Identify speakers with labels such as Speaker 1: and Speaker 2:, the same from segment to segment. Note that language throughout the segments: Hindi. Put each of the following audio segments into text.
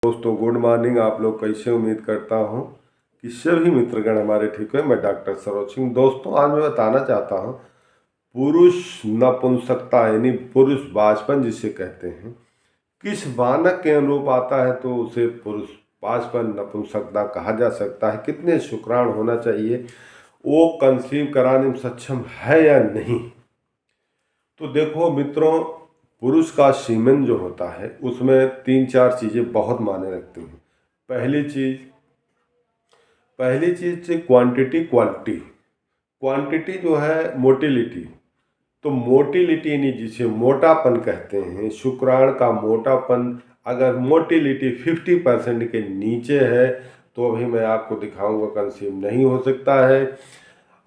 Speaker 1: दोस्तों गुड मॉर्निंग। आप लोग कैसे? उम्मीद करता हूँ कि सभी मित्रगण हमारे ठीक है। मैं डॉक्टर सरोज सिंह। दोस्तों आज मैं बताना चाहता हूँ पुरुष नपुंसकता यानी पुरुष बाजपन जिसे कहते हैं किस मानक के अनुरूप आता है तो उसे पुरुष बाजपन नपुंसकता कहा जा सकता है। कितने शुक्राणु होना चाहिए, वो कंसीव कराने में सक्षम है या नहीं। तो देखो मित्रों, पुरुष का सीमेन जो होता है उसमें 3-4 चीज़ें बहुत मायने रखती हैं। पहली चीज़ क्वांटिटी क्वालिटी। क्वांटिटी जो है मोटिलिटी, तो मोटिलिटी नहीं जिसे मोटापन कहते हैं, शुक्राणु का मोटापन अगर मोटिलिटी 50% के नीचे है तो अभी मैं आपको दिखाऊंगा कंसीव नहीं हो सकता है।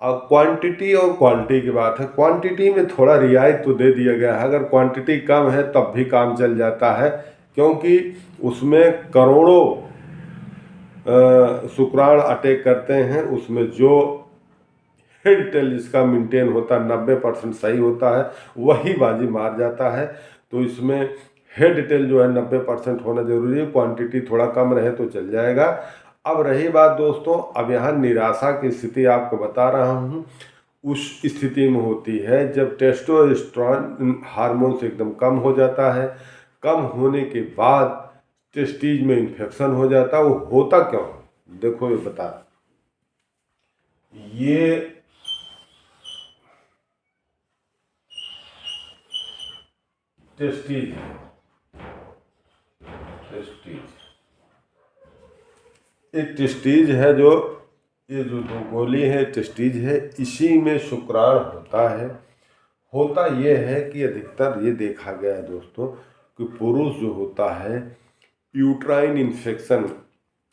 Speaker 1: अब क्वांटिटी और क्वालिटी की बात है। क्वांटिटी में थोड़ा रियायत तो दे दिया गया है, अगर क्वांटिटी कम है तब भी काम चल जाता है, क्योंकि उसमें करोड़ों शुक्राणु अटैक करते हैं। उसमें जो हेड टेल जिसका मेंटेन होता है 90% सही होता है, वही बाजी मार जाता है। तो इसमें हेड टेल जो है 90% होना जरूरी है, क्वांटिटी थोड़ा कम रहे तो चल जाएगा। अब रही बात दोस्तों, अब यहाँ निराशा की स्थिति आपको बता रहा हूँ। उस स्थिति में होती है जब टेस्टोस्टेरोन हार्मोन से एकदम कम हो जाता है। कम होने के बाद टेस्टीज में इन्फेक्शन हो जाता है। वो होता क्यों? देखो ये बता, ये टेस्टीज एक टेस्टीज है, जो ये जो दो गोली है टेस्टीज है, इसी में शुक्राणु होता है। होता ये है कि अधिकतर ये देखा गया है दोस्तों कि पुरुष जो होता है यूट्राइन इन्फेक्शन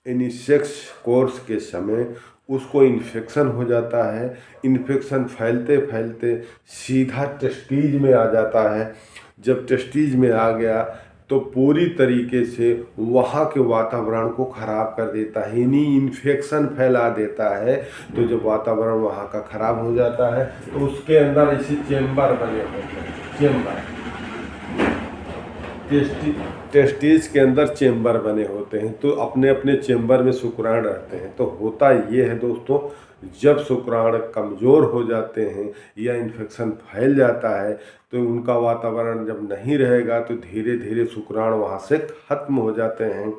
Speaker 1: यानी सेक्स कोर्स के समय उसको इन्फेक्शन हो जाता है। इन्फेक्शन फैलते फैलते सीधा टेस्टीज में आ जाता है। जब टेस्टीज में आ गया तो पूरी तरीके से वहाँ के वातावरण को खराब कर देता है, यानी इन्फेक्शन फैला देता है। तो जब वातावरण वहाँ का खराब हो जाता है तो उसके अंदर ऐसे चेम्बर बने होते हैं। चेम्बर टेस्टिस के अंदर चेम्बर बने होते हैं, तो अपने अपने चेम्बर में शुक्राणु रहते हैं। तो होता ये है दोस्तों, जब शुक्राणु कमज़ोर हो जाते हैं या इन्फेक्शन फैल जाता है तो उनका वातावरण जब नहीं रहेगा तो धीरे धीरे शुक्राणु वहाँ से ख़त्म हो जाते हैं।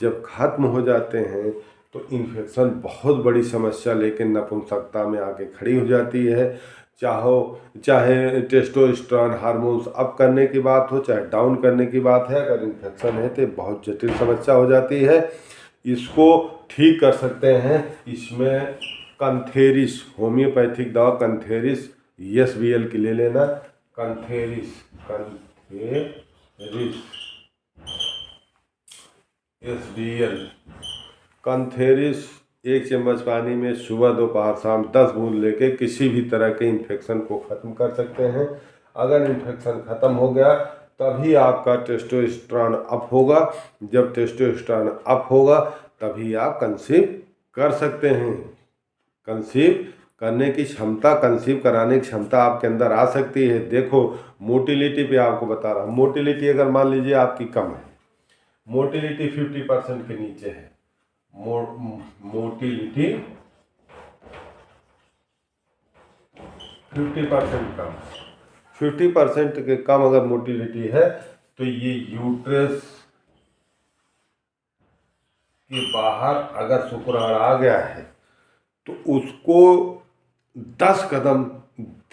Speaker 1: जब ख़त्म हो जाते हैं तो इन्फेक्शन बहुत बड़ी समस्या लेकिन नपुंसकता में आके खड़ी हो जाती है। चाहे टेस्टोस्टेरोन हार्मोन्स अप करने की बात हो चाहे डाउन करने की बात है, अगर इन्फेक्शन है तो बहुत जटिल समस्या हो जाती है। इसको ठीक कर सकते हैं। इसमें कंथेरिस होम्योपैथिक दवा कंथेरिस SBL की ले लेना। कंथेरिस SBL कंथेरिस 1 चम्मच पानी में सुबह दोपहर शाम 10 बूंद लेके किसी भी तरह के इन्फेक्शन को ख़त्म कर सकते हैं। अगर इन्फेक्शन ख़त्म हो गया तभी आपका टेस्टोस्टेरोन अप होगा। जब टेस्टोस्टेरोन अप होगा तभी आप कंसीव कर सकते हैं। कंसीव करने की क्षमता, कंसीव कराने की क्षमता आपके अंदर आ सकती है। देखो मोटिलिटी पे आपको बता रहा हूँ। मोटिलिटी अगर मान लीजिए आपकी कम है, मोटिलिटी 50% के नीचे है, मोटिलिटी 50% कम, 50% के कम अगर मोटिलिटी है तो ये यूट्रस के बाहर अगर शुक्राणु आ गया है तो उसको 10 कदम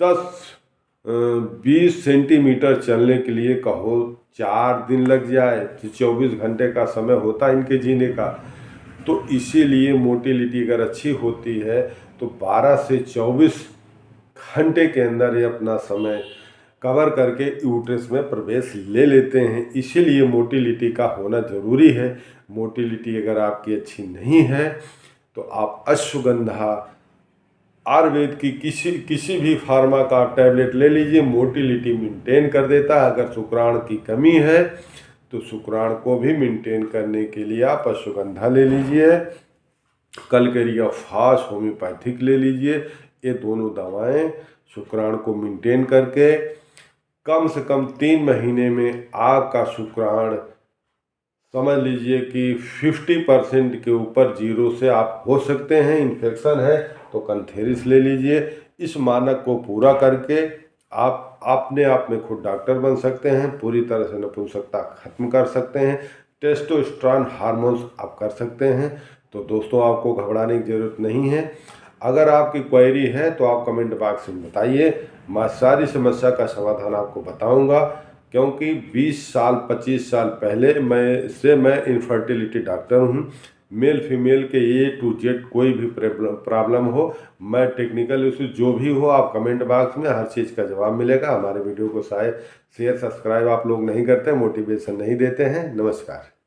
Speaker 1: 10-20 सेंटीमीटर चलने के लिए कहो 4 दिन लग जाए तो 24 घंटे का समय होता है इनके जीने का। तो इसीलिए मोटिलिटी अगर अच्छी होती है तो 12 से 24 घंटे के अंदर ये अपना समय कवर करके यूट्रस में प्रवेश ले लेते हैं। इसीलिए मोटिलिटी का होना ज़रूरी है। मोटिलिटी अगर आपकी अच्छी नहीं है तो आप अश्वगंधा आयुर्वेद की किसी भी फार्मा का टैबलेट ले लीजिए, मोटिलिटी मेंटेन कर देता है। अगर शुक्राणु की कमी है तो शुक्राणु को भी मेंटेन करने के लिए आप अश्वगंधा ले लीजिए, कलकेरिया फास्ट होम्योपैथिक ले लीजिए। ये दोनों दवाएं शुक्राणु को मेंटेन करके कम से कम 3 महीने में आपका शुक्राणु समझ लीजिए कि 50% के ऊपर जीरो से आप हो सकते हैं। इन्फेक्शन है तो कंथेरिस ले लीजिए। इस मानक को पूरा करके आप अपने आप में खुद डॉक्टर बन सकते हैं, पूरी तरह से नपुंसकता खत्म कर सकते हैं, टेस्टोस्टेरोन हार्मोन्स आप कर सकते हैं। तो दोस्तों, आपको घबराने की ज़रूरत नहीं है। अगर आपकी क्वेरी है तो आप कमेंट बॉक्स में बताइए, मैं सारी समस्या का समाधान आपको बताऊंगा। क्योंकि 20 साल 25 साल पहले मैं इनफर्टिलिटी डॉक्टर हूँ। मेल फीमेल के A to Z कोई भी प्रॉब्लम हो, मैं टेक्निकल इशू जो भी हो, आप कमेंट बॉक्स में हर चीज़ का जवाब मिलेगा। हमारे वीडियो को शायद शेयर सब्सक्राइब आप लोग नहीं करते, मोटिवेशन नहीं देते हैं। नमस्कार।